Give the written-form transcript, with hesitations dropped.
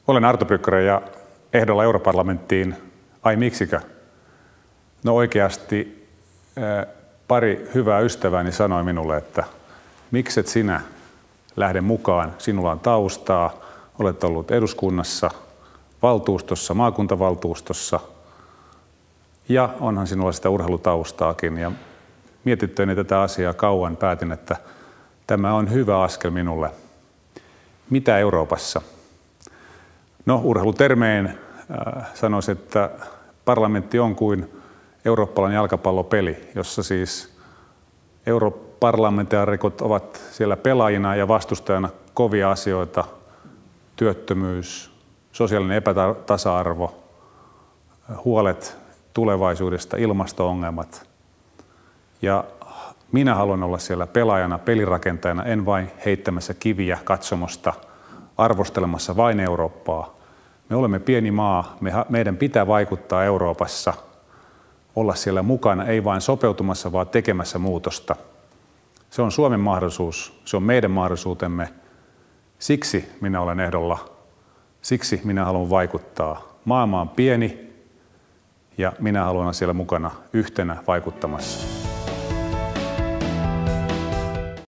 Olen Arto Pykkänen ja ehdolla Europarlamenttiin. Ai miksikö? No oikeasti pari hyvää ystävääni sanoi minulle, että mikset sinä lähde mukaan, sinulla on taustaa, olet ollut eduskunnassa, valtuustossa, maakuntavaltuustossa ja onhan sinulla sitä urheilutaustaakin. Ja mietittyäni tätä asiaa kauan päätin, että tämä on hyvä askel minulle. Mitä Euroopassa? No urheilutermein sanoisin, että parlamentti on kuin eurooppalainen jalkapallopeli, jossa siis europarlamentaarikot ovat siellä pelaajina ja vastustajana kovia asioita, työttömyys, sosiaalinen epätasa-arvo, huolet tulevaisuudesta, ilmasto-ongelmat. Ja minä haluan olla siellä pelaajana, pelirakentajana, en vain heittämässä kiviä katsomosta, arvostelemassa vain Eurooppaa. Me olemme pieni maa, meidän pitää vaikuttaa Euroopassa, olla siellä mukana, ei vain sopeutumassa, vaan tekemässä muutosta. Se on Suomen mahdollisuus, se on meidän mahdollisuutemme. Siksi minä olen ehdolla, siksi minä haluan vaikuttaa. Maailma on pieni ja minä haluan olla siellä mukana yhtenä vaikuttamassa.